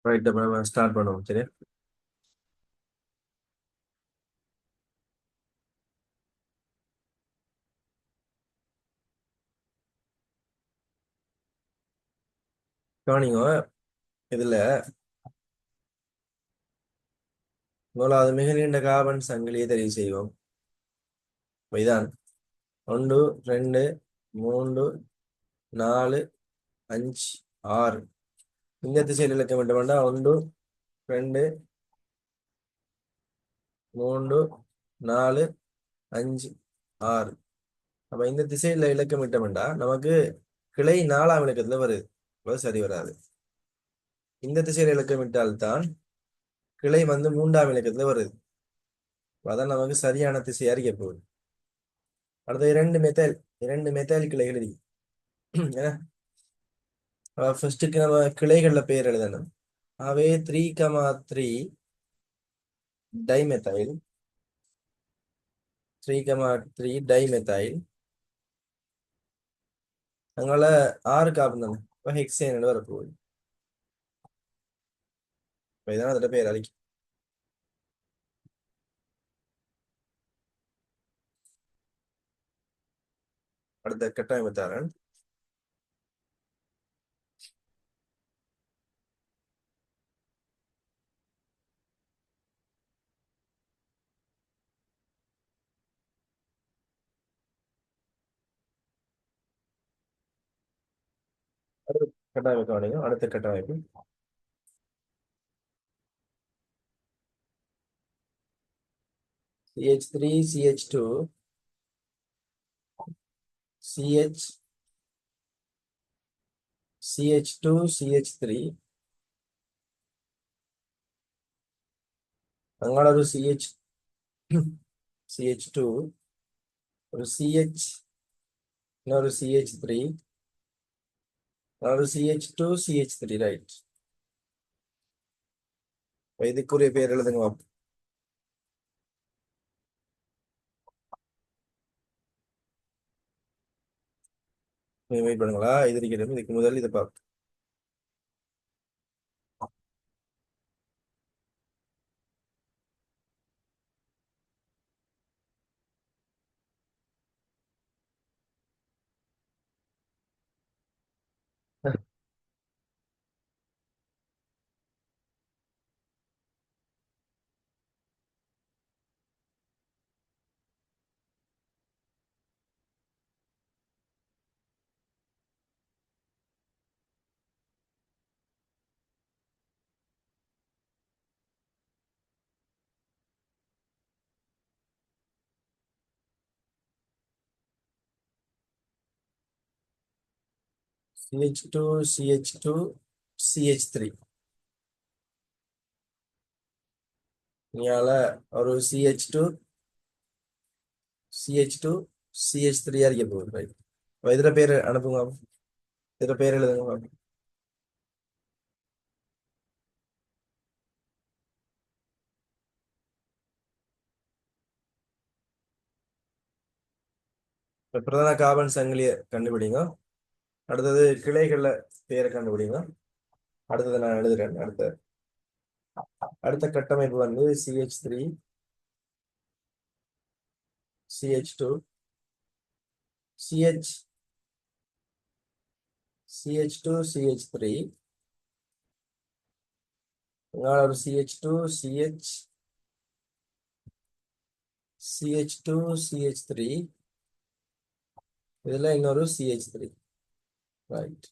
Right அப்ப நம்ம start பண்ணுவோம் சரி. கவனிங்க. இதுல முதலாவது மிக நீண்ட கார்பன் சங்கிலியை தெரிவு செய்வோம். இப்ப இதான் 1 2 3 4 5 6. இந்த திசையில் இழக்க வேண்டும் வேண்டாம். 1 2 3 4 5 6. அப்ப இந்த திசையில இலக்கமிட்ட வேண்டாம் நமக்கு கிளை 4ஆம் இலக்கத்துல வருது. அப்ப சரி வராது. இந்த திசையில இலக்கமிட்டால்தான் கிளை வந்து 3ஆம் இலக்கத்துல வருது. அதான் நமக்கு சரியான திசை அறிய போகுது. அடுத்த இரண்டு மெத்தைல் கிளைகள் இருக்கு. ஏன்னா ஃபர்ஸ்ட்டுக்கு நம்ம கிளைகள்ல பேர் எழுதணும். அவே 3,3 டைமெத்தைல், 3,3 டைமெத்தைல். அதனால 6 கார்பன் தானே, இப்போ ஹெக்சேன் வரப்போகுது. இப்போ இதான் அதோட பேர் அழைக்கும். அடுத்த கட்டமைப்பு தரேன். அடுத்த கட்டமைப்பு கவனிங்க. அடுத்த கட்டமைப்பு CH3 CH2 CH CH2 CH3. அங்கால ஒரு CH2 ஒரு CH, இன்னொரு CH3, ஒரு CH2 CH3 ரைட். இதுக்குரிய பேர் எழுதுங்க. வெயிட் பண்ணுங்களா, இது இருக்கிறது. இதுக்கு முதல் இதை பார்ப்போம். CH2 CH2 CH3. இங்கால ஒரு CH2 CH2 CH3 அறிய போகுது ரைட். இதுல பேர் அனுப்புங்க. இதுல பேர் எழுதுங்க. இப்ப பிரதான கார்பன் சங்கிலியை கண்டுபிடிங்க. அடுத்தது கிளைகள்ல பேரை கண்டுபிடிங்க. அடுத்தது நான் எழுதுறேன். அடுத்த கட்டமைப்பு வந்து CH3 CH2 CH CH2 CH3. இங்கால ஒரு CH2 CH CH2 CH3. இதுல இன்னொரு CH3 ரைட்.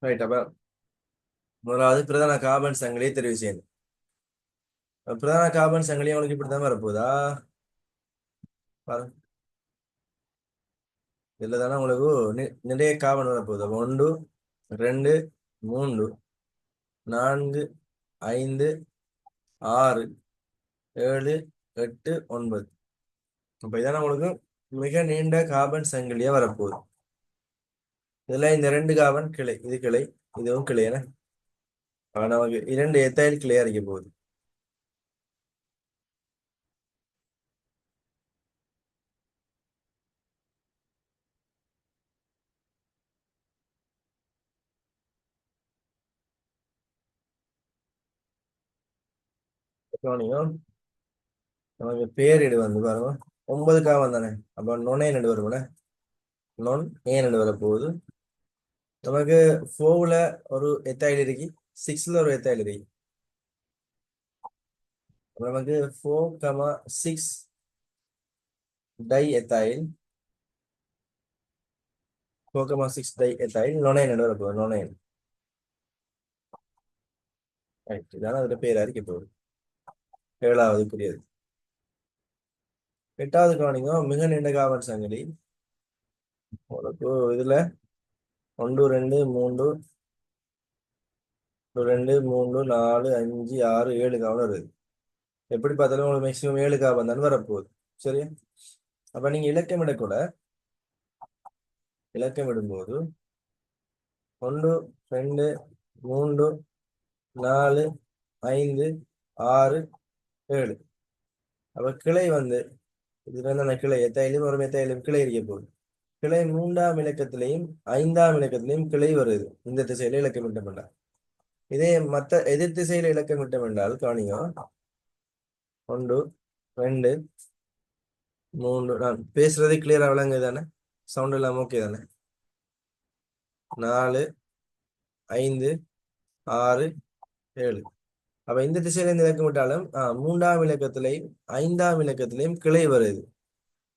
ரைட். அப்ப முதலாவது பிரதான கார்பன் சங்கிலியை தெரிவு செய்யணும். பிரதான கார்பன் சங்கிலி உங்களுக்கு இப்படித்தான் வரப்போதா? பாருங்க. இதுல தானே உங்களுக்கு நிறைய கார்பன் வரப்போகுது. அப்ப 1 2 3 4 5 6 7 8 9. அப்ப இதான உங்களுக்கு மிக நீண்ட கார்பன் சங்கிலியா வரப்போகுது. இதுல இந்த ரெண்டு கார்பன் கிளை, இது கிளை, இதுவும் கிளை. நமக்கு இரண்டு எத்தைல் கிளையா இருக்க போகுது. கவனிங்க. நமக்கு பேரிடு வந்து பாருங்க 9 கார்பன் தானே. அப்ப நொனே நடு வரும்ல, நொன் ஏ நடு வர போகுது. நமக்கு 4ல ஒரு எத்தாயில் இருக்கு, 6ல ஒரு எத்தாயில் இருக்கு. நமக்கு 4,6 டை எத்தாயில், 4,6 டை எத்தாயில் நொனைன் வர போகுது. நொனைன். ரைட். இதான அதுல பேர் அறிக்க போகுது. ஏழாவதுக்குரியது. எட்டாவது கவனிங்க. மிக நீண்ட கார்பன் சங்கிலி. உங்களுக்கு இதுல 1 2 3 2 3 4 5 6 7 கார்பன் வருது. எப்படி பார்த்தாலும் உங்களுக்கு மேக்சிமம் 7 கார்பன் தான் வரப்போகுது. சரியா? அப்ப நீங்க இலக்கம் இடக்கூட, இலக்கம் இடும்போது 1 2 3 4 5 6 7. அப்ப கிளை வந்து இதுல இருந்து அந்த கிளை எத்தாயிலும் ஒரு மெத்தாயிலும் கிளை இருக்க போகுது. கிளை 3ஆம் இலக்கத்திலையும் 5ஆம் இலக்கத்திலையும் கிளை வருது. இந்த திசையில இலக்கமிட்டம் என்றால், இதே மத்த எதிர் திசையில இலக்கமிட்டம் என்றால் கவனிங்க. 1 2 3. நான் பேசுறது கிளியரா விளங்குது தானே? சவுண்ட் இல்லாம ஓகே தானே? 4 5 6 7. அப்ப இந்த திசையில இருந்து இலக்கம் விட்டாலும் 3ஆம் இலக்கத்திலையும் 5ஆம் இலக்கத்திலையும் கிளை வருது.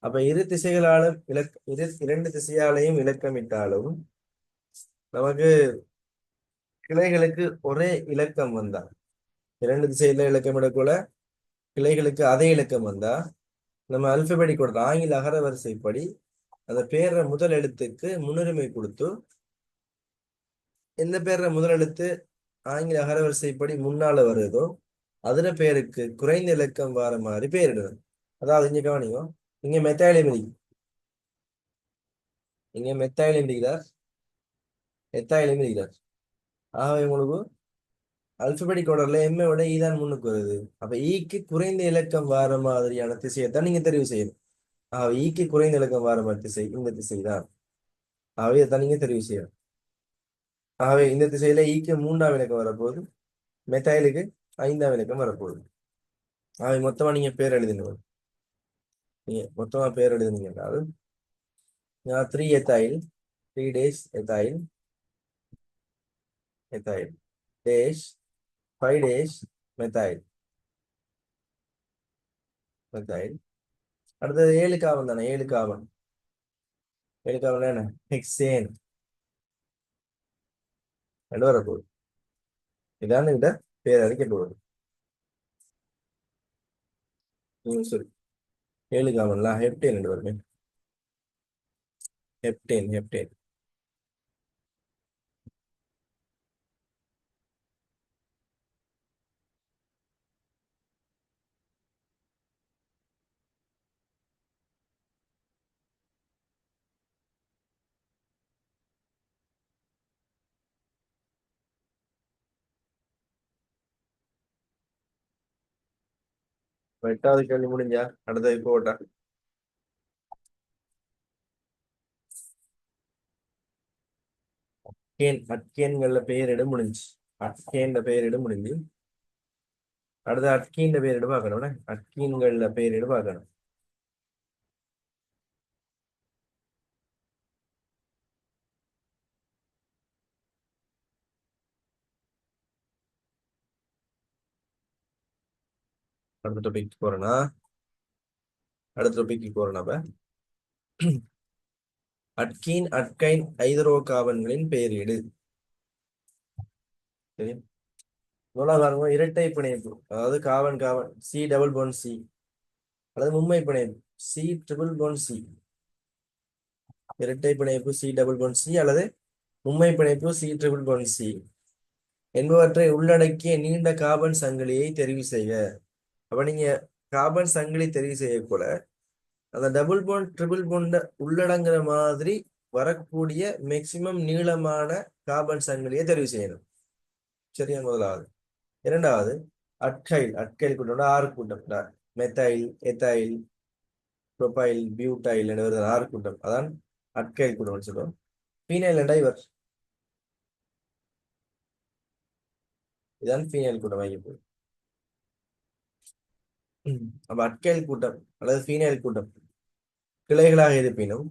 அப்ப இரு திசைகளாலும் இரண்டு திசையாலையும் இலக்கமிட்டாலும் நமக்கு கிளைகளுக்கு ஒரே இலக்கம் வந்தா, இரண்டு திசையில இலக்கமிடக்குள்ள கிளைகளுக்கு அதே இலக்கம் வந்தா, நம்ம அல்பபெடிக் கொடுத்த ஆங்கில அகர வரிசைப்படி அந்த பேர முதல் எழுத்துக்கு முன்னுரிமை கொடுத்து, எந்த பேர முதல் எழுத்து ஆங்கில அகர வரிசைப்படி முன்னால வருதோ அதுல பேருக்கு குறைந்த இலக்கம் வர மாதிரி பேரிடணும். அதாவது இங்க கவனிங்க. இங்க மெத்தாயிலம் இருக்கு, இங்க மெத்தாயிலம் இருக்கிறார், எத்தாயிலம் இருக்கிறார். ஆகவே உங்களுக்கு அல்பபெடிக் ஆர்டர்ல எம்ஐ விட ஈதான் முன்னுக்கு வருது. அப்ப ஈக்கு குறைந்த இலக்கம் வர மாதிரியான திசையைத்தான் நீங்க தெரிவு செய்யணும். ஆகவே ஈக்கு குறைந்த இலக்கம் வர மாதிரி திசை இந்த திசை தான். ஆகவே இதைத்தான் நீங்க தெரிவு செய்யணும். ஆகவே இந்த திசையில ஈக்கு 3ஆம் இலக்கம் வரப்போகுது, மெத்தாயிலுக்கு 5ஆம் இலக்கம் வரப்போகுது. ஆகவே மொத்தமா நீங்க பேர் எழுதினீங்க. நீங்க மொத்தமா பேர் எழுதுனீங்க என்றால் 3 ethyl, 3 dash ethyl, ethyl dash 5 dash methyl, methyl. அடுத்தது 7 காவன் தானே. 7 காவன், 7 காவன் என்ன? ஹெக்சேன் ரெண்டு வரப்போகுது. இதான் இத பேர் அறிக்க போகுது. சரி. 7 காவன்ல ஹெப்டேன் ரெண்டு வருமே. Heptane, heptane. இப்ப 8வது கேள்வி முடிஞ்சா அடுத்தது போட்டா. அட்கேன்கள்ல பெயரிட முடிஞ்சு. அட்கேன்ற பெயரிட முடிஞ்சு. அடுத்த அட்கீன்ற பெயரிட பார்க்கணும். அட்கீன்கள்ல பெயரிட பார்க்கணும். அடுத்த டாபிக் போறேன்னா, அடுத்த டாபிக் போறேன்னா, அப்ப அட்கீன் அட்கைன் ஐதரோ கார்பன்களின் பெயரிடு. சரி, மூலாதாரம் இரட்டை பிணைப்பு, அதாவது carbon carbon C double bond C, அல்லது மும்மை பிணைப்பு சி ட்ரிபிள் பாண்ட் சி. இரட்டை பிணைப்பு சி டபுள் பாண்ட் சி அல்லது மும்மை பிணைப்பு சி ட்ரிபிள் பாண்ட் சி என்பவற்றை உள்ளடக்கிய நீண்ட கார்பன் சங்கிலியை தெரிவு செய்க. அப்ப நீங்க கார்பன் சங்கிலி தெரிவு செய்யக்கூட அந்த டபுள் பாண்ட் ட்ரிபிள் பாண்ட் உள்ளடங்குற மாதிரி வரக்கூடிய மேக்சிமம் நீளமான கார்பன் சங்கிலியை தெரிவு செய்யணும். சரியா, முதலாவது. இரண்டாவது, அட்கைல் அட்கைல் கூட்டம் ஆறு கூட்டம், மெத்தைல் எத்தைல் ப்ரொபைல் பியூட்டைல் என்ற வருது ஆறு கூட்டம், அதான் அட்கைல் கூட்டம் சொல்லுவோம். ஃபீனைல் என்ற இவர், இதான் ஃபீனைல் கூட்டம் வைக்கப்போகுது. அப்ப அட்கைல் கூட்டம் அல்லது ஃபீனைல் கூட்டம் கிளைகளாக இருப்பினும்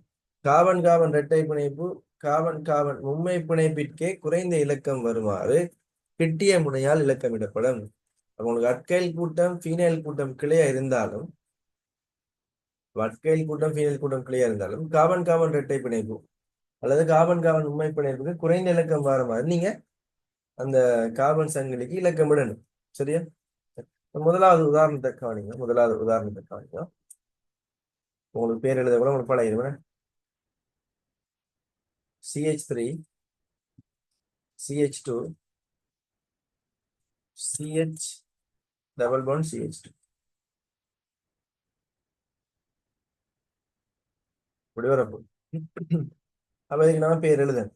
கார்பன் கார்பன் இரட்டை பிணைப்பு கார்பன் கார்பன் மும்மை பிணைப்பிற்கே குறைந்த இலக்கம் வருமாறு கிட்டிய முனையால் இலக்கமிடப்படும். உங்களுக்கு அட்கைல் கூட்டம் ஃபீனைல் கூட்டம் கிளையா இருந்தாலும், அட்கைல் கூட்டம் ஃபீனைல் கூட்டம் கிளையா இருந்தாலும் கார்பன் கார்பன் இரட்டை பிணைப்பு அல்லது கார்பன் கார்பன் மும்மை பிணைப்புக்கு குறைந்த இலக்கம் வருமாறு நீங்க அந்த கார்பன் சங்கிலிக்கு இலக்கமிடணும். சரியா, முதலாவது உதாரணத்தை கவனிங்க. உங்களுக்கு பேர் எழுத கூட உங்களுக்கு பழகிடுவேன். CH3 CH2 CH double bond CH2 இப்படி வரப்போ அப்ப இதுக்கு நம்ம பேர் எழுதணும்.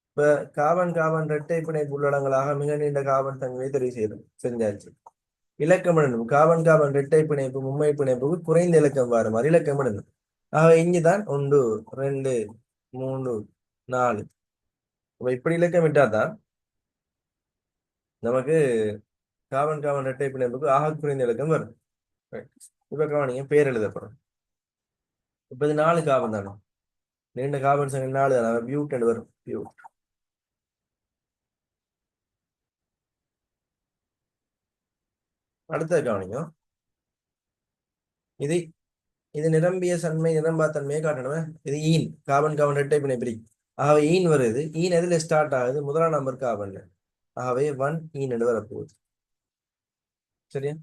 இப்ப கார்பன் கார்பன் இரட்டை பிணைப்பு உள்ளடங்களாக மிக நீண்ட கார்பன் சங்கிலியை தெரிவு செய்யணும். செஞ்சாச்சு. இலக்கமிடணும். கார்பன் கார்பன் இரட்டை பிணைப்பு மும்மை பிணைப்புக்கு குறைந்த இலக்கம் வர மாதிரி இலக்கமிடணும். ஆக இங்குதான் 1 2 3 4. அப்ப இப்படி இலக்கமிட்டாதான் நமக்கு கார்பன் கார்பன் இரட்டை பிணைப்புக்கு ஆக குறைந்த இலக்கம் வரும். இப்ப கவனிங்க, பேர் எழுதப்படும். இப்ப இது 4 கார்பன் தானே, நீண்ட கார்பன் சங்கிலி 4 தானே, பியூட் என்று வரும். பியூட். அடுத்தது கவனிங்க, இது இது நிரம்பிய தன்மை நிரம்பா தன்மையை காட்டணும். இது ஈன் கார்பன் கார்பன் இரட்டை பிணைப்பு. ஆகவே ஈன் வருது. ஈன் எதுல ஸ்டார்ட் ஆகுது? முதலாம் நம்பர் கார்பன்ல. ஆகவே 1 ஈன் என்று வரப்போகுது. சரியா,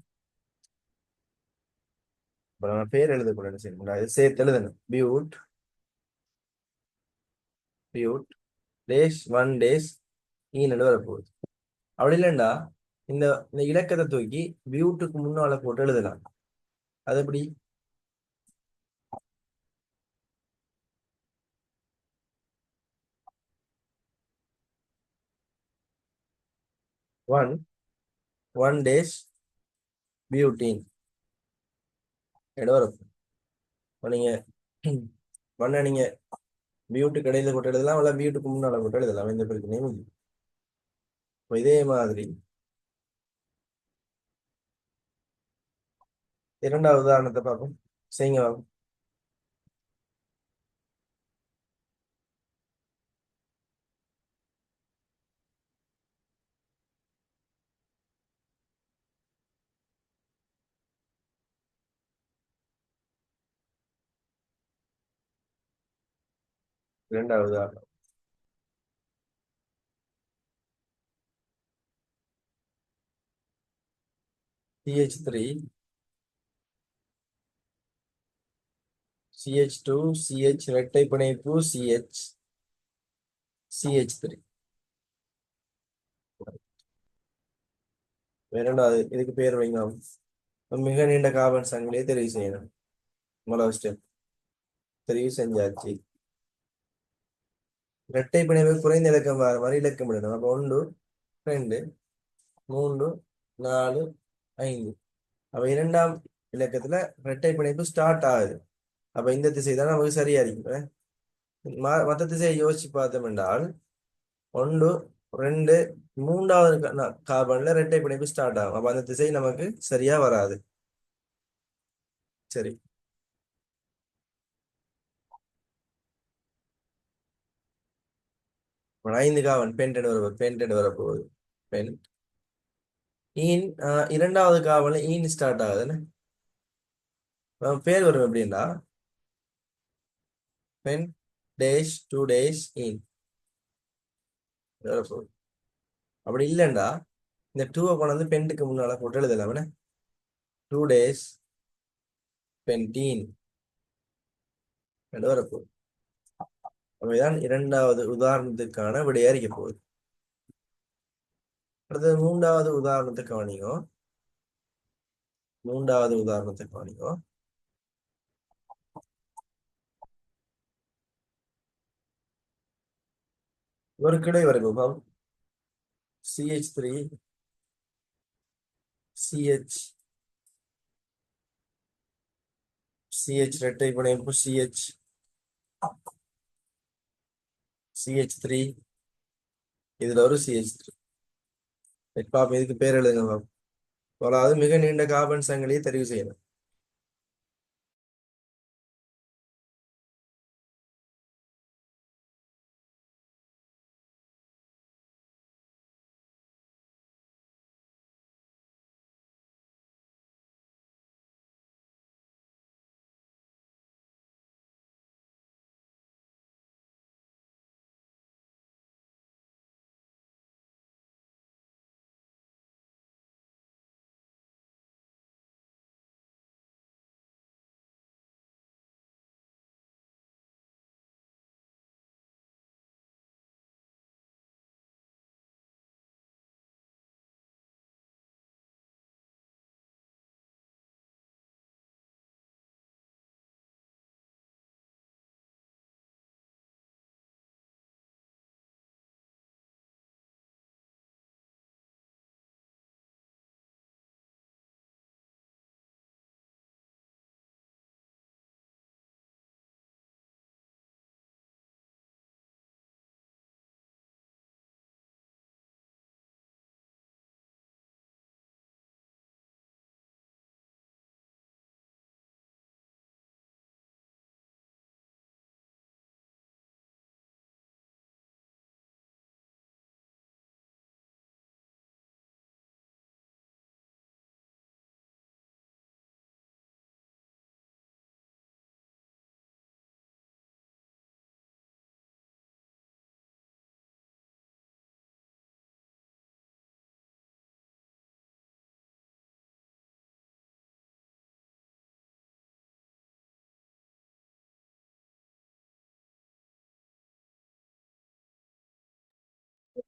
பேர் எழுதக்கூடாது. சரி, சேர்த்து எழுதணும். பியூட் பியூட் டேஷ் 1 டேஷ் ஈன் என்று வரப்போகுது. அப்படி இல்லைண்டா இந்த இந்த இலக்கத்தை தூக்கி பியூட்டுக்கு முன்னால போட்டு எழுதலாம். அது எப்படி? ஒன் டேஷ் பியூட்டீன் எடு வரப்போகுது. நீங்க ஒன்ன நீங்க பியூட்டுக்கு இடையில போட்டு எழுதலாம், இல்லை பியூட்டுக்கு முன்னால போட்டு எழுதலாம். எந்த பிரச்சனையும் இல்லை. இதே மாதிரி இரண்டாவது உதாரணத்தை பார்ப்போம். செய்யுங்க பார்ப்போம். இரண்டாவது உதாரணம், CH3 CH2 CH இரட்டை பிணைப்பு CH3. இரண்டாவது இதுக்கு பேர் வைங்க. மிக நீண்ட கார்பன் சங்கிலியை தெரிவு செய்யணும். முதலாவது ஸ்டெப் தெரிவு செஞ்சாச்சு. இரட்டை பிணைப்பு குறைந்த இலக்கம் வர மாதிரி இலக்கம் விடணும். அப்போ 1 2 3 4 5. அப்ப இரண்டாம் இலக்கத்துல இரட்டை பிணைப்பு ஸ்டார்ட் ஆகுது. அப்ப இந்த திசை தான் நமக்கு சரியா இருக்கு. மற்ற திசையை யோசிச்சு பார்த்தோம் என்றால் 1 2 மூன்றாவது கார்பன்ல இரட்டை பிணைப்பு ஸ்டார்ட் ஆகும். அப்ப அந்த திசை நமக்கு சரியா வராது. சரி, 5 கார்பன் பென்ட் வரப்போகுது. பென் ஈன் இரண்டாவது கார்பன்ல ஈன் ஸ்டார்ட் ஆகுதுன்னு பேர் வரும். எப்படின்னா பென் டேஷ் 2 days in வரப்போகுது. அப்படி இல்லைண்டா இந்த டூவை கொண்டு வந்து பென்ட்டுக்கு முன்னால போட்டு எழுதலாம். 2 days பென்டீன் வரப்போகுது. அவைதான் இரண்டாவது உதாரணத்துக்கான விடையா இருக்க போகுது. அடுத்தது மூன்றாவது உதாரணத்துக்கு கவனிங்க. மூன்றாவது உதாரணத்துக்கு கவனிங்க. ஒரு கிடை வரைமுகம் CH3 CH CH இரட்டை பிணைப்பு CH3 இதுல ஒரு CH3. பாப்போம், இதுக்கு பேர் எழுதுங்க பாப்போம். அதாவது மிக நீண்ட கார்பன் சங்கிலியை தெரிவு செய்யணும்.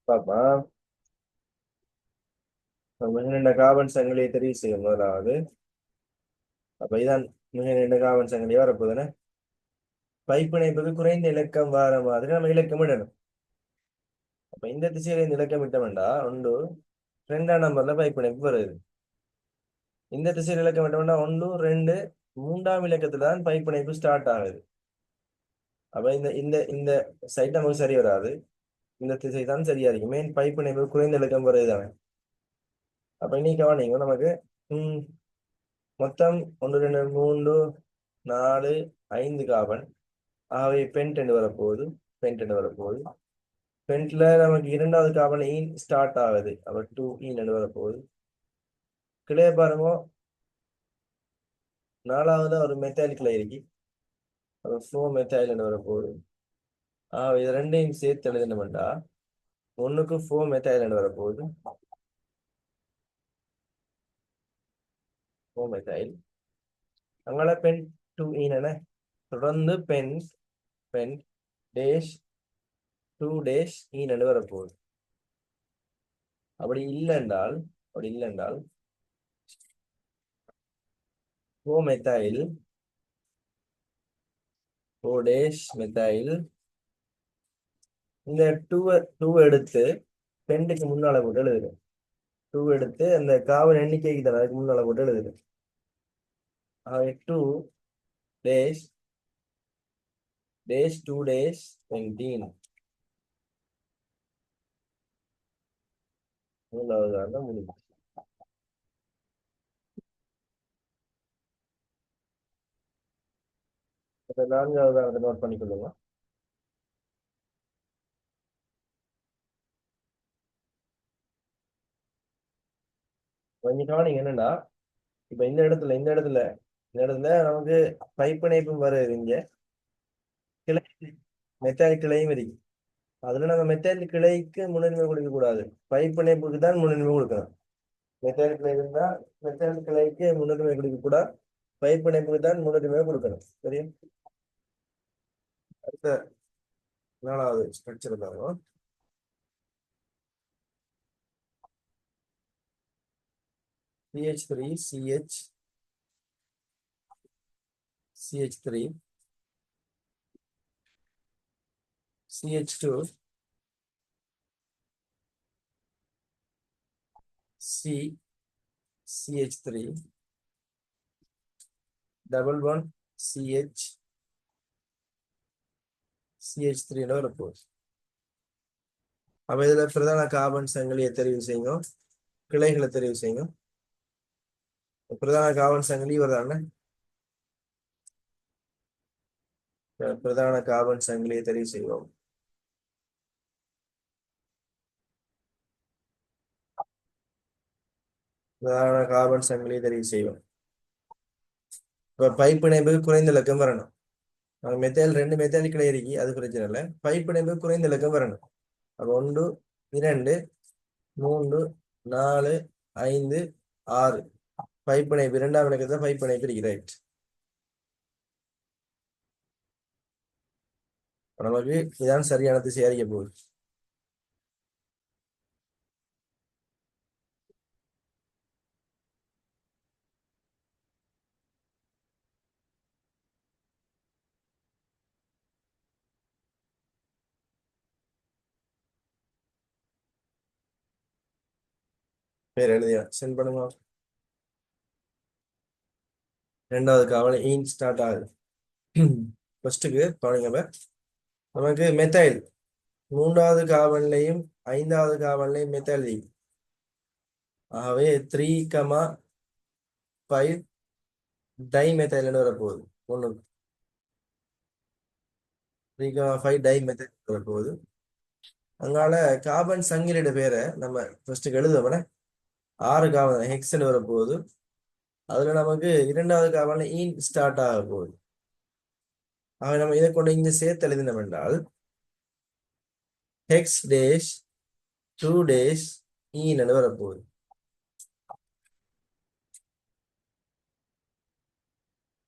பாப்பா, மிக நீண்ட கார்பன் சங்கிலியை தெரிவு செய்யும் முதலாவது. அப்ப இதான் மிக நீண்ட கார்பன் சங்கிலி வரப்போகுதுன்னு பைப்பிணைப்புக்கு குறைந்த இலக்கம் வர மாதிரி நம்ம இலக்கம் இடணும். அப்ப இந்த திசையில இந்த இலக்கம் இட்ட வேண்டாம். ஒன்று 2ஆம் நம்பர்ல பைப்பிணைப்பு வருது. இந்த திசையில் இலக்கம் இட்ட வேண்டாம். 1 2 3ஆம் இலக்கத்துல தான் பைப்பிணைப்பு ஸ்டார்ட் ஆகுது. அப்ப இந்த இந்த இந்த சைட் நமக்கு சரி வராது. இந்த திசை தான் சரியா இருக்கும். மெயின் பைப்பிணைப்பு குறைந்த இலக்கம் வருதுதானே. அப்ப இன்னைக்கு கவனிங்க, நமக்கு மொத்தம் 1 2 3 4 5 கார்பன். ஆகவே பென்ட் என்று வரப்போகுது. பென்ட் என்று வரப்போகுது. பென்ட்ல நமக்கு இரண்டாவது கார்பன் ஈன் ஸ்டார்ட் ஆகுது. அப்ப 2 ஈன் என்று வரப்போகுது. கிளைய பாருங்க, நாலாவது ஒரு மெத்தாலிக் கிளை இருக்கு. அப்ப 4 மெத்தாயில் என்று வரப்போகுது. இது ரெண்டையும் சேர்த்து எழுதினோம்டா 1க்கு 4 மெத்தாயில் என்று வரப்போகுது. 4 மெத்தாயில் அங்கால பென் 2 ஈன் என தொடர்ந்து பென் பென் டேஷ் 2 டேஷ் ஈன் என்று வரப்போகுது. அப்படி இல்லைன்றால் 4 மெத்தாயில் 4 டேஷ் மெத்தாயில் இந்த 2 எடுத்து பென்ட்டுக்கு முன்னால போட்டு எழுதுது. 2 எடுத்து அந்த காவல் எண்ணிக்கைக்கு தர அதுக்கு முன்னால போட்டு எழுதுது. 2 டேஷ் 2 டேஷ் 19 மூன்றாவது முடிஞ்சு. நான்காவது நோட் பண்ணிக்கொள்ளுங்க. கொஞ்சம் கவனிங்க என்னன்னா, இப்ப இந்த இடத்துல நமக்கு பைப்பிணைப்பும் வருது. இங்க கிளை மெத்தால் கிளையும் இருக்கு. அதுல நம்ம மெத்தால் கிளைக்கு முன்னுரிமை கொடுக்க கூடாது, பை பிணைப்புக்கு தான் முன்னுரிமை கொடுக்கணும். மெத்தால் கிளை இருந்தா மெத்தால் கிளைக்கு முன்னுரிமை கொடுக்க கூடாது, பை பிணைப்புக்கு தான் முன்னுரிமை கொடுக்கணும். சரியா? அடுத்த 4வது ஸ்ட்ரக்சர் பாருங்க. CH3 CH3 CH2 CH3 double one CH3 வரப்போகுது. அப்ப இதுல பிரதான கார்பன் சங்கிலியை தெரிவு செய்யுங்க, கிளைகளை தெரிவு செய்யுங்க. பிரதான கார்பன் சங்கிலி வருதானே, பிரதான கார்பன் சங்கிலியை தெரிவு செய்வோம். பிரதான கார்பன் சங்கிலியை தெரிவு செய்வோம். இப்ப பைப் இணைப்பு குறைந்த இலக்கம் வரணும். மெத்தேல் 2 மெத்தேல் கிளை இருக்கு, அது பிரச்சனை இல்லை. பைப் இணைப்பு குறைந்த இலக்கம் வரணும். அப்ப 1 2 3 4 5 6 பைப் இணைப்பு 2ஆம் இலக்கத்தை பைப் இணைப்பு இருக்கு. ரைட். நமக்கு இதான் சரியான திசை அறிய போகுது. பேர் எழுதியா சென்ட் பண்ணுங்க. 2வது காவலை இன் ஸ்டார்ட் ஆகுது. ஃபர்ஸ்ட்டுக்கு கவனிங்க. நமக்கு மெத்தைல் 3வது காவல்லையும் 5வது காவல்லையும் மெத்தைல் இருக்கு. ஆகவே 3,5 டை மெத்தைல் வரப்போகுது. 3,5 டை மெத்தைல் வரப்போகுது. அதனால கார்பன் சங்கிலியோட பேரை நம்ம ஃபர்ஸ்ட்டுக்கு எழுதுவோம்னா 6 காவல் ஹெக்ஸ்ன்னு வரப்போகுது. அதுல நமக்கு 2வது காவல்ல ஈன் ஸ்டார்ட் ஆக போகுது. ஆக நம்ம இதை கொண்டு இங்க சேர்த்து எழுதினோம் என்றால் ஹெக்ஸ் டேஷ் 2 டேஷ் ஈன்னு வரப்போகுது.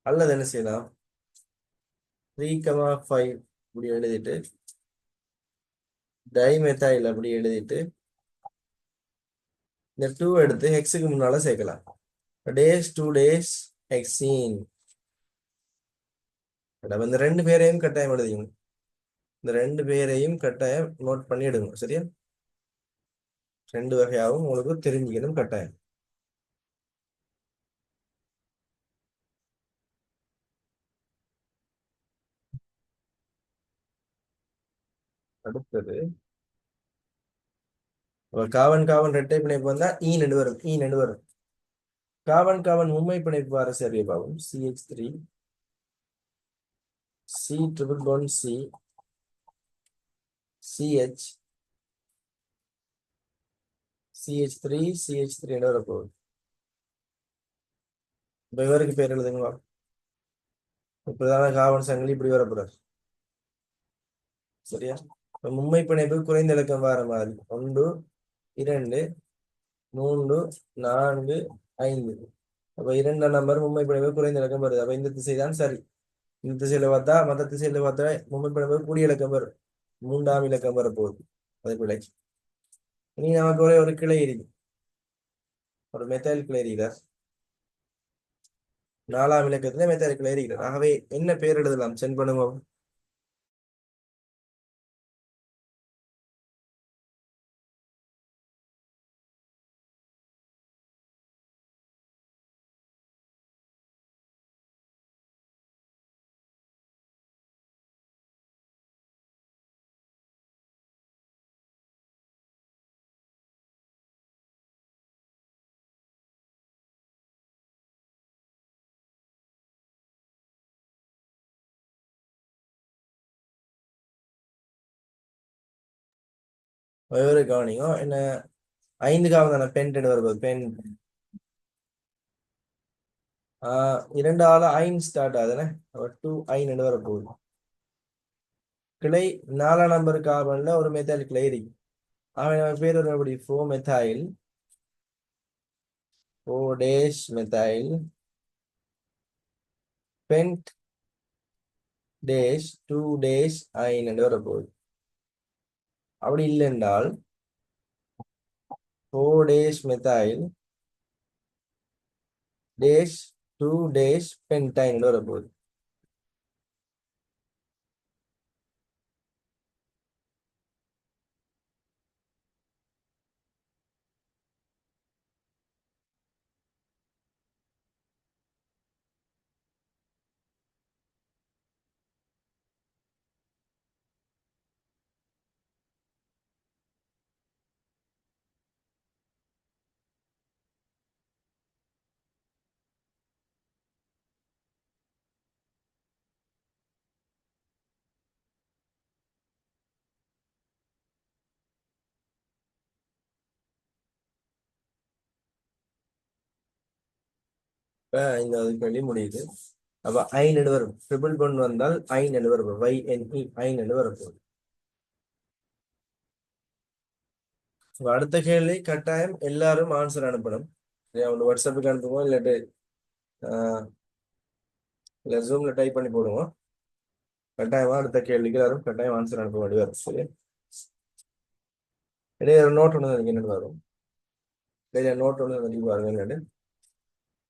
அல்லது என்ன செய்யலாம், 3,5 இப்படி எழுதிட்டு டைமெத்தைல் அப்படி எழுதிட்டு இந்த 2 எடுத்து ஹெக்ஸுக்கு முன்னால சேர்க்கலாம். Dash 2 dash hexene. இந்த 2 பேரையும் கட்டாயம் எழுதிங்க. இந்த 2 பேரையும் கட்டாயம் நோட் பண்ணி எடுங்க. சரியா? 2 வகையாகவும் உங்களுக்கு தெரிஞ்சுக்கணும் கட்டாயம். அடுத்தது காவன் காவன் இரட்டை பிணைப்பு வந்தா ஈ நடு வரும், ஈ நடு வரும். காவன் காவன் மும்மை பிணைப்பு வர சரிய பாவம் CH3 C triple bond CH CH3 வரப்போகுது. இப்ப இவருக்கு பேர் எழுதுங்களா. இப்பதான காவன் சங்கிலி இப்படி வரப்போறாரு. சரியா? இப்ப மும்மை பிணைப்பு குறைந்த இலக்கம் வர மாதிரி 1 2 3 4 5. அப்ப 2ஆம் நம்பர் மும்மை பிணைப்பு குறைந்த இலக்கம் வருது. அப்ப இந்த திசை தான் சரி. இந்த திசையில பார்த்தா மற்ற திசையில பார்த்தா மும்மை பிணைப்பு கூடிய இலக்கம் வரும், 3ஆம் இலக்கம் வரப்போகுது. அது பிழை. இனி நமக்கு ஒரே ஒரு கிளை இருக்கு, ஒரு மெத்தைல் கிளை இருக்கிறார். 4ஆம் இலக்கத்துல மெத்தைல் கிளை இருக்கிறார். ஆகவே என்ன பேர் எழுதலாம் சென்ட் பண்ணுவோம். ஒவ்வொரு கவனிங்க. என்ன 5வது தானே பென் வருவது. பென் 2ஆல ஐன் ஸ்டார்ட் ஆகுதுன்னு 2 ஐன் வரப்போகுது. கிளை 4ஆம் நம்பர் கார்பன்ல ஒரு மெத்தால் கிளை இருக்கு. அவன் பேர் ஒரு எப்படி 4 methyl 4 dash methyl pent dash 2 dash yne என்று வரப்போகுது. அப்படி இல்லை என்றால் 4 dash methyl dash 2 dash pentyne என்று வரப்போகுது. இப்ப இந்த கேள்வி முடியுது. அப்ப ஐன் என்று வரும். ட்ரிபிள் பாண்ட் வந்தால் ஐன் என்று வரும். YNE ஐன் என்று வரப்போகுது. அடுத்த கேள்வி கட்டாயம் எல்லாரும் ஆன்சர் அனுப்பணும். வாட்ஸ்அப்புக்கு அனுப்புவோம், இல்லாட்டு இல்லை ஜூம்ல டைப் பண்ணி போடுவோம். கட்டாயமா அடுத்த கேள்விக்கு எல்லாரும் கட்டாயம் ஆன்சர் அனுப்ப வேண்டி வரும். சரி, இடையே ஒரு நோட் ஒன்று எனக்கு என்னென்னு வரும். இடையில நோட் ஒன்று எனக்கு பாருங்க. என்னன்னு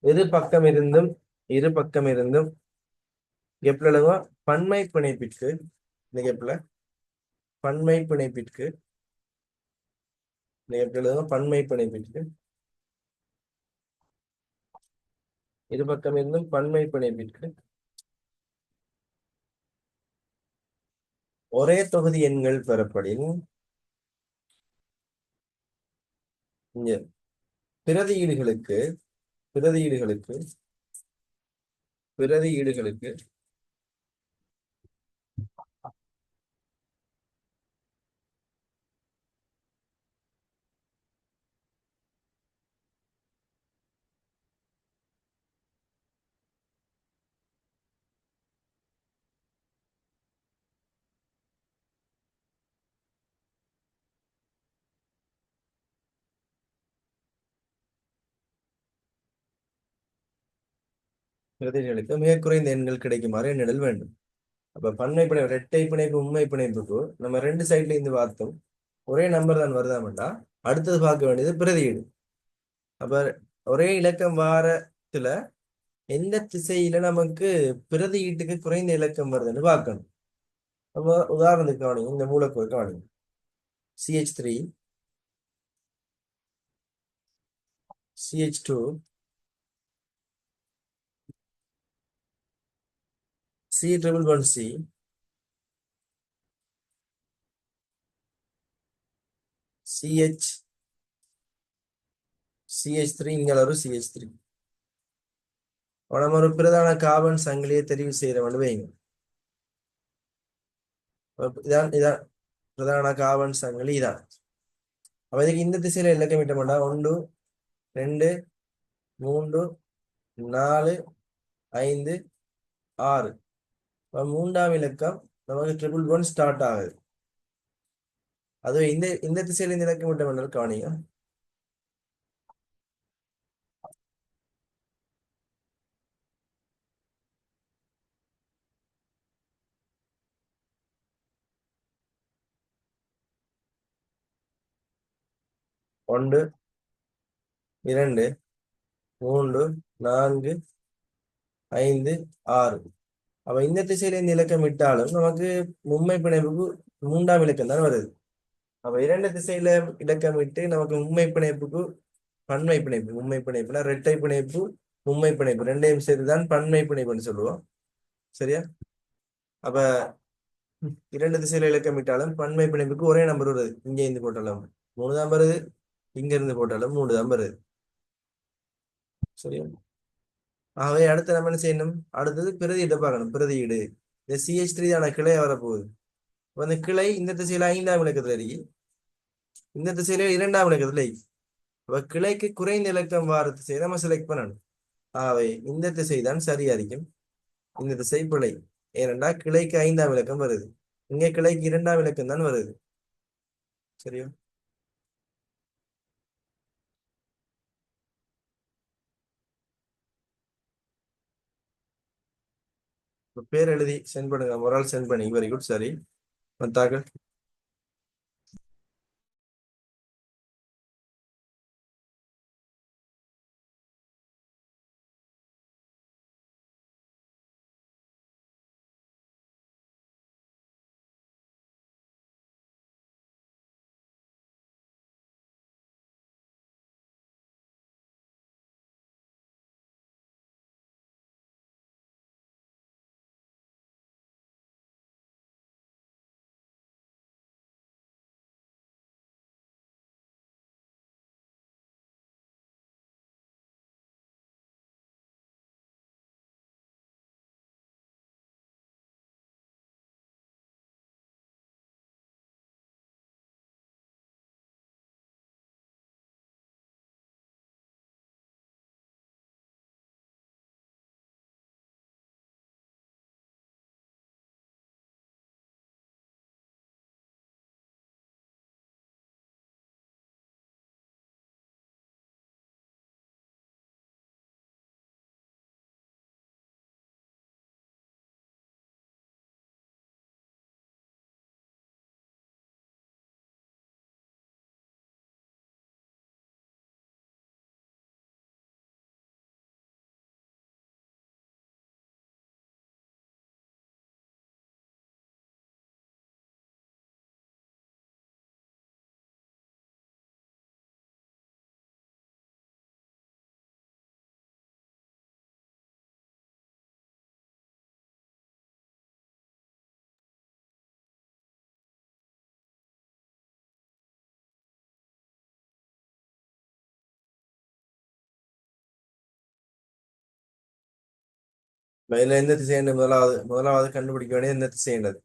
இரு பக்கம் இருந்தும் கெப்ல எழுதுவா பன்மை பிணைப்பிற்கு. இந்த கெப்ல பன்மை பிணைப்பிற்கு இந்த கெப்ல எழுதுவா பன்மை பிணைப்பிற்கு இரு பக்கம் இருந்தும் பன்மை பிணைப்பிற்கு ஒரே தொகுதி எண்கள் பெறப்படின் இங்க பிரதியீடுகளுக்கு பிரதியீடுகளுக்கு பிரதியீடுகளுக்கு பிரதியீடுகளுக்கு மிக குறைந்த எண்கள் கிடைக்குமாறு எண்ணிடல் வேண்டும். அப்ப பன்மை பிணைப்பு இரட்டை பிணைப்பு உண்மை பிணைப்புக்கு நம்ம ரெண்டு சைட்ல இருந்து பார்த்தோம். ஒரே நம்பர் தான் வருதாமண்டா அடுத்தது பார்க்க வேண்டியது பிரதியீடு. அப்ப ஒரே இலக்கம் வாரத்துல எந்த திசையில நமக்கு பிரதியீட்டுக்கு குறைந்த இலக்கம் வருதுன்னு பார்க்கணும். அப்ப உதாரணத்துக்கு கவனிங்க, இந்த மூலக்கூறு கவனிங்க. CH3 CH2 C11C CH3 இங்க ஒரு CH3. நம்ம ஒரு பிரதான கார்பன் சங்கிலியை தெரிவு செய்யறோம்னு வைங்க. இதான் இதான் பிரதான கார்பன் சங்கிலி இதான். அப்ப இதுக்கு இந்த திசையில இலக்கமிட்ட மாட்டா 1 2 3 4 5 6. மூன்றாம் இலக்கம் நமக்கு ட்ரிபிள் பாண்ட் ஸ்டார்ட் ஆகுது. அதுவே இந்த திசையில இந்த இலக்கமிட்ட மண்டல் கவனிங்க. ஒன்று 2 3 4 5 6. அப்ப இந்த திசையில இந்த இலக்கம் விட்டாலும் நமக்கு மும்மை பிணைப்புக்கு மூன்றாம் இலக்கம் தான் வருது. அப்ப இரண்டு திசையில இலக்கம் விட்டு நமக்கு மும்மை பிணைப்புக்கு பன்மை பிணைப்பு. மும்மை பிணைப்புனா இரட்டை பிணைப்பு மும்மை பிணைப்பு ரெண்டையும் சேர்த்துதான் பன்மை பிணைப்புன்னு சொல்லுவோம். சரியா? அப்ப இரண்டு திசையில இலக்கம் விட்டாலும் பன்மை பிணைப்புக்கு ஒரே நம்பர் வருது. இங்க இருந்து போட்டாலும் 3 தான் வருது, இங்க இருந்து போட்டாலும் 3 தான் வருது. சரியா? ஆகவே அடுத்து நம்ம என்ன செய்யணும்? அடுத்தது பிரதியீட்டை பார்க்கணும். பிரதியீடு இந்த CH3 தான கிளையா வரப்போகுது. அந்த கிளை இந்த திசையில 5ஆம் இலக்கத்துல இருக்கு, இந்த திசையில 2ஆம் இலக்கத்துல இருக்கு. அப்ப கிளைக்கு குறைந்த இலக்கம் வார திசையை நம்ம செலக்ட் பண்ணணும். ஆகவே இந்த திசை தான் சரியா இருக்கும், இந்த திசை பிழை. ஏனென்றா கிளைக்கு 5ஆம் இலக்கம் வருது. இங்கே கிளைக்கு இரண்டாம் இலக்கம் தான் வருது. சரியா? இப்ப பேர் எழுதி சென்ட் பண்ணுங்க. ஒரு ஆள் சென்ட் பண்ணி வெரி குட். சரி, மத்தாக்கள் இதுல எந்த திசைன்னு முதலாவது கண்டுபிடிக்க வேண்டியது எந்த திசைன்றது.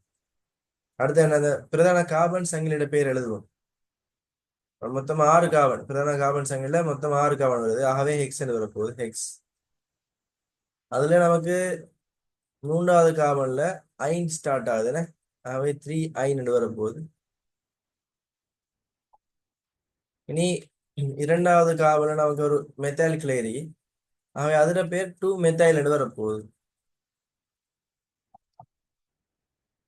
அடுத்து என்னது? பிரதான கார்பன் சங்கிலியோட பேர் எழுதுவோம். மொத்தம் 6 கார்பன், பிரதான கார்பன் சங்கிலில மொத்தம் 6 கார்பன் வருது. ஆகவே ஹெக்ஸ் என்று வரப்போகுது. ஹெக்ஸ். அதுல நமக்கு மூன்றாவது கார்பன்ல ஐன் ஸ்டார்ட் ஆகுதுன்னு. ஆகவே 3 ஐன் என்று வரப்போகுது. இனி இரண்டாவது கார்பன்ல நமக்கு ஒரு மெத்தைல் கிளேரி. ஆகவே அதோட பேர் 2 மெத்தைல் என்று வரப்போகுது.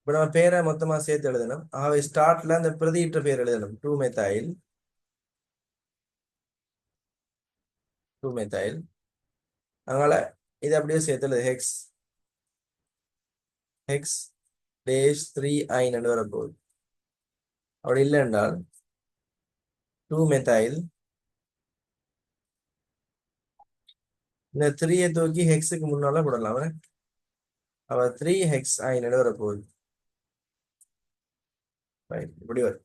இப்ப நம்ம பேரை மொத்தமா சேர்த்து எழுதணும். ஆகவே ஸ்டார்ட்ல அந்த பிரதியிட்ட பேர் எழுதணும். 2 மெத்தைல், 2 மெத்தைல். அதனால இது அப்படியே சேர்த்து எழுது. ஹெக்ஸ், ஹெக்ஸ் டேஷ் 3 ஐன் என்று வரப்போகுது. அப்படி இல்லை என்றால் 2 மெத்தைல், இந்த 3யை தூக்கி ஹெக்ஸுக்கு முன்னால போடலாம். அவ 3 ஹெக்ஸ் ஐன் என்று வரப்போகுது. ரைட், இப்படி வரும்.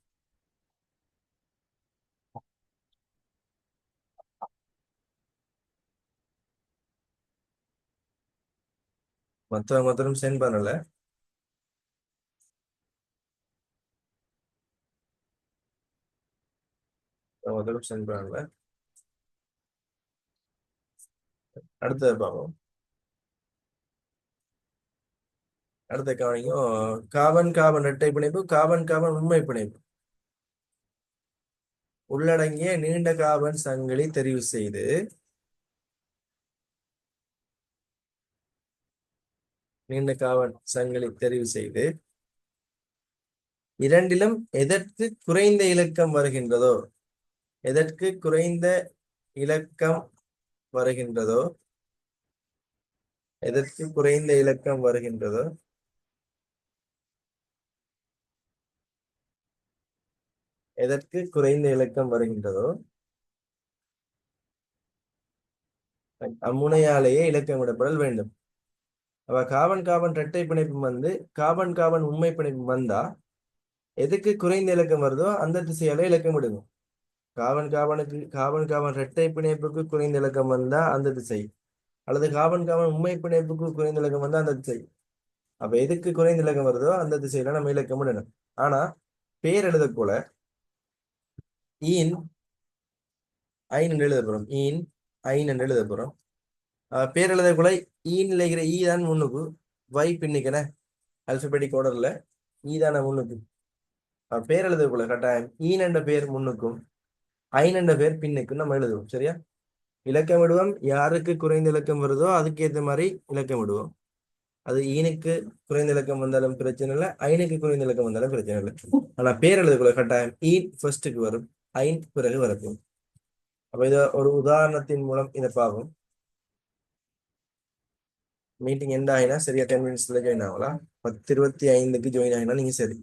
மொத்தம் சென்ட் பண்ணல. மொத்தம் சென்ட் பண்ணல. அடுத்தது பார்ப்போம். அடுத்த கவனிக்கும். கார்பன் கார்பன் இரட்டை பிணைப்பு, கார்பன் கார்பன் உண்மை பிணைப்பு உள்ளடங்கிய நீண்ட கார்பன் சங்கிலி தெரிவு செய்து நீண்ட கார்பன் சங்கிலி தெரிவு செய்து இரண்டிலும் எதற்கு குறைந்த இலக்கம் வருகின்றதோ, எதற்கு குறைந்த இலக்கம் வருகின்றதோ, எதற்கு குறைந்த இலக்கம் வருகின்றதோ எதற்கு குறைந்த இலக்கம் வருகின்றதோ அம்முனையாலேயே இலக்கமிடப்படல் வேண்டும். அப்ப கார்பன் கார்பன் இரட்டை பிணைப்பு வந்து கார்பன் கார்பன் உண்மை பிணைப்பு வந்தா எதுக்கு குறைந்த இலக்கம் வருதோ அந்த திசையால இலக்கம் விடுங்க. கார்பன் கார்பன் இரட்டை பிணைப்புக்கு குறைந்த இலக்கம் வந்தா அந்த திசை, அல்லது கார்பன் கார்பன் உண்மை பிணைப்புக்கு குறைந்த இலக்கம் வந்தா அந்த திசை. அப்ப எதுக்கு குறைந்த இலக்கம் வருதோ அந்த திசையில நம்ம இலக்கம் விடணும். ஆனா பேர் எழுத போல ஈன் ஐன் என்று எழுத போறோம். ஈன் ஐன் என்று எழுத போறோம். பேர் எழுத போல ஈன் இருக்கிற ஈ தான் முன்னுக்கு, வை பின்னுக்கன அல்பபெட்டிக் ஆர்டர்ல. ஈதான முன்னுக்கு பேர் எழுதக்குள்ள கட்டாயம் ஈனண்ட பேர் முன்னுக்கும் ஐநண்ட பேர் பின்னுக்கும் நம்ம எழுதுவோம் சரியா. இலக்கம் விடுவோம், யாருக்கு குறைந்த இலக்கம் வருதோ அதுக்கு ஏற்ற மாதிரி இலக்கம் விடுவோம். அது ஈனுக்கு குறைந்த இலக்கம் வந்தாலும் பிரச்சனை இல்லை, ஐனுக்கு குறைந்த இலக்கம் வந்தாலும் பிரச்சனை இல்லை. ஆனா பேர் எழுதக்குள்ள கட்டாயம் ஈன் ஃபர்ஸ்ட்டுக்கு வரும், ஐன் பிறகு வரக்கும். அப்ப இத ஒரு உதாரணத்தின் மூலம் இதை பார்ப்போம். மீட்டிங் எண்ட் ஆகினா சரியா 10 மினிட்ஸ்ல ஜாயின் ஆகலாம். 10:25க்கு ஜாயின் ஆகினா நீங்க சரி.